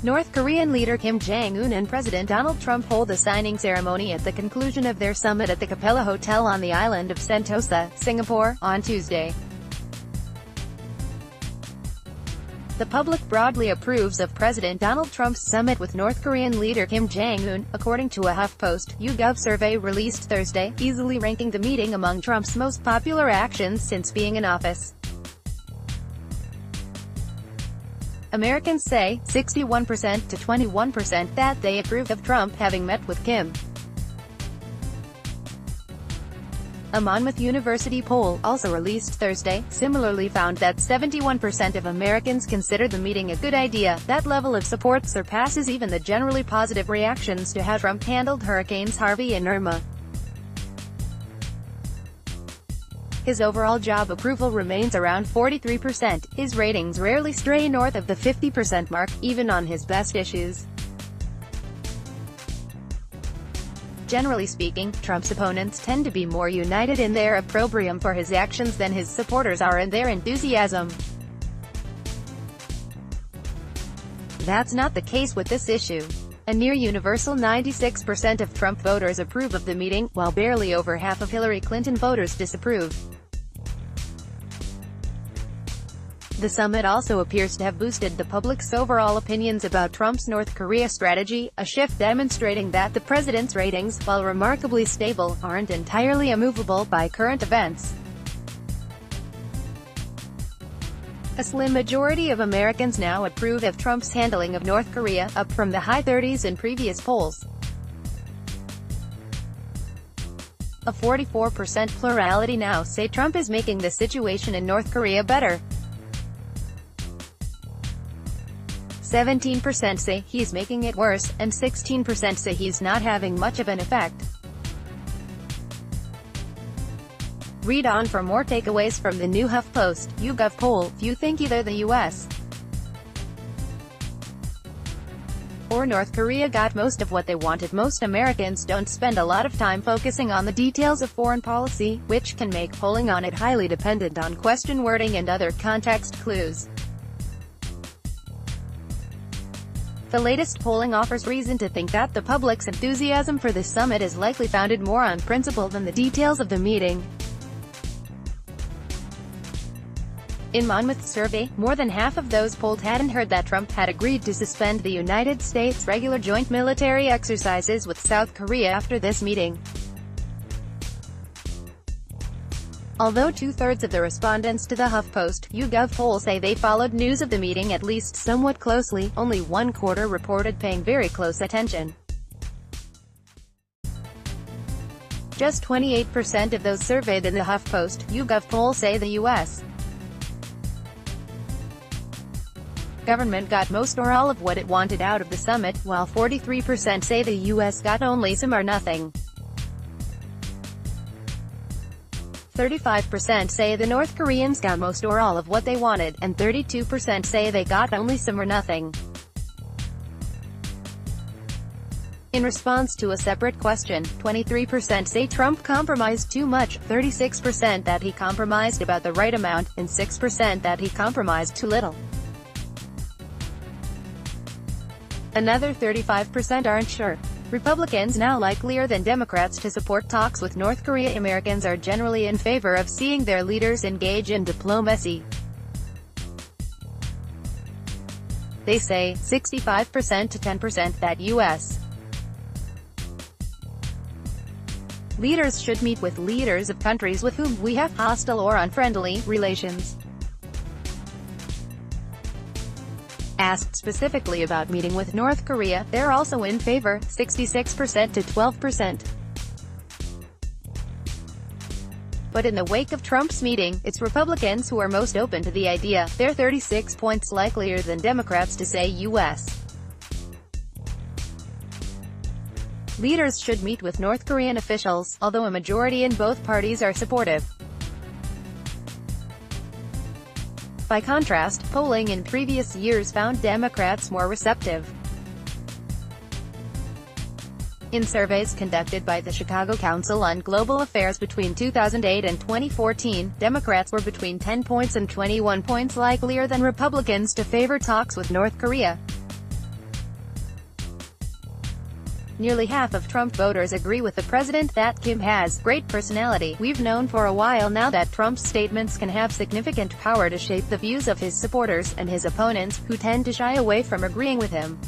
North Korean leader Kim Jong-un and President Donald Trump hold a signing ceremony at the conclusion of their summit at the Capella Hotel on the island of Sentosa, Singapore, on Tuesday. The public broadly approves of President Donald Trump's summit with North Korean leader Kim Jong-un, according to a HuffPost, YouGov survey released Thursday, easily ranking the meeting among Trump's most popular actions since being in office. Americans say, 61% to 21%, that they approve of Trump having met with Kim. A Monmouth University poll, also released Thursday, similarly found that 71% of Americans consider the meeting a good idea. That level of support surpasses even the generally positive reactions to how Trump handled Hurricanes Harvey and Irma. His overall job approval remains around 43%. His ratings rarely stray north of the 50% mark, even on his best issues. Generally speaking, Trump's opponents tend to be more united in their opprobrium for his actions than his supporters are in their enthusiasm. That's not the case with this issue. A near-universal 96% of Trump voters approve of the meeting, while barely over half of Hillary Clinton voters disapprove. The summit also appears to have boosted the public's overall opinions about Trump's North Korea strategy, a shift demonstrating that the president's ratings, while remarkably stable, aren't entirely immovable by current events. A slim majority of Americans now approve of Trump's handling of North Korea, up from the high 30s in previous polls. A 44% plurality now say Trump is making the situation in North Korea better. 17% say he's making it worse, and 16% say he's not having much of an effect. Read on for more takeaways from the new HuffPost, YouGov poll. Few think either the U.S. or North Korea got most of what they wanted. Most Americans don't spend a lot of time focusing on the details of foreign policy, which can make polling on it highly dependent on question wording and other context clues. The latest polling offers reason to think that the public's enthusiasm for this summit is likely founded more on principle than the details of the meeting. In Monmouth's survey, more than half of those polled hadn't heard that Trump had agreed to suspend the United States' regular joint military exercises with South Korea after this meeting. Although two-thirds of the respondents to the HuffPost, YouGov poll say they followed news of the meeting at least somewhat closely, only one-quarter reported paying very close attention. Just 28% of those surveyed in the HuffPost, YouGov poll say the U.S. government got most or all of what it wanted out of the summit, while 43% say the U.S. got only some or nothing. 35% say the North Koreans got most or all of what they wanted, and 32% say they got only some or nothing. In response to a separate question, 23% say Trump compromised too much, 36% that he compromised about the right amount, and 6% that he compromised too little. Another 35% aren't sure. Republicans now likelier than Democrats to support talks with North Korea. Americans are generally in favor of seeing their leaders engage in diplomacy. They say, 65% to 10%, that U.S. leaders should meet with leaders of countries with whom we have hostile or unfriendly relations. Asked specifically about meeting with North Korea, they're also in favor, 66% to 12%. But in the wake of Trump's meeting, it's Republicans who are most open to the idea. They're 36 points likelier than Democrats to say U.S. leaders should meet with North Korean officials, although a majority in both parties are supportive. By contrast, polling in previous years found Democrats more receptive. In surveys conducted by the Chicago Council on Global Affairs between 2008 and 2014, Democrats were between 10 points and 21 points likelier than Republicans to favor talks with North Korea. Nearly half of Trump voters agree with the president that Kim has great personality. We've known for a while now that Trump's statements can have significant power to shape the views of his supporters and his opponents, who tend to shy away from agreeing with him.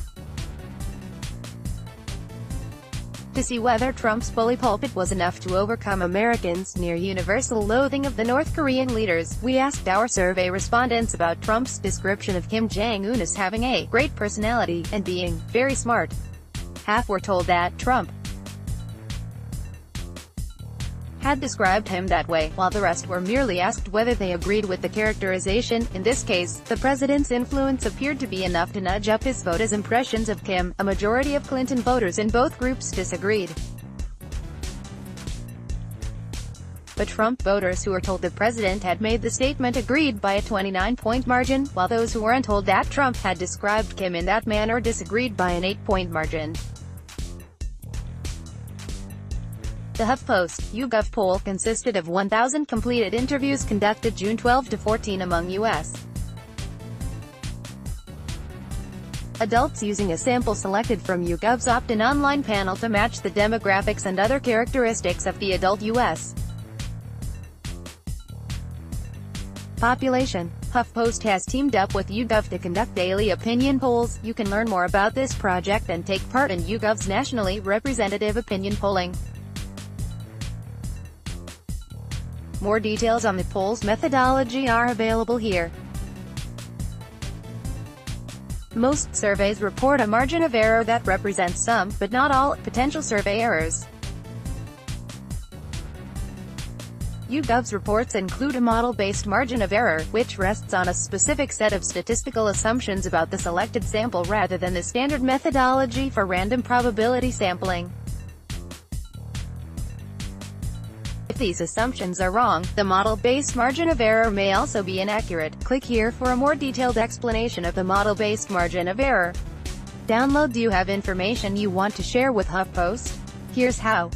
To see whether Trump's bully pulpit was enough to overcome Americans' near-universal loathing of the North Korean leaders, we asked our survey respondents about Trump's description of Kim Jong-un as having a great personality and being very smart. Half were told that Trump had described him that way, while the rest were merely asked whether they agreed with the characterization. In this case, the president's influence appeared to be enough to nudge up his vote as impressions of Kim. A majority of Clinton voters in both groups disagreed. But Trump voters who were told the president had made the statement agreed by a 29-point margin, while those who weren't told that Trump had described Kim in that manner disagreed by an 8-point margin. The HuffPost YouGov poll consisted of 1,000 completed interviews conducted June 12 to 14 among U.S. adults using a sample selected from YouGov's opt-in online panel to match the demographics and other characteristics of the adult U.S. population. HuffPost has teamed up with YouGov to conduct daily opinion polls. You can learn more about this project and take part in YouGov's nationally representative opinion polling. More details on the poll's methodology are available here. Most surveys report a margin of error that represents some, but not all, potential survey errors. YouGov's reports include a model-based margin of error, which rests on a specific set of statistical assumptions about the selected sample rather than the standard methodology for random probability sampling. If these assumptions are wrong, the model-based margin of error may also be inaccurate. Click here for a more detailed explanation of the model-based margin of error. Download. Do you have information you want to share with HuffPost? Here's how.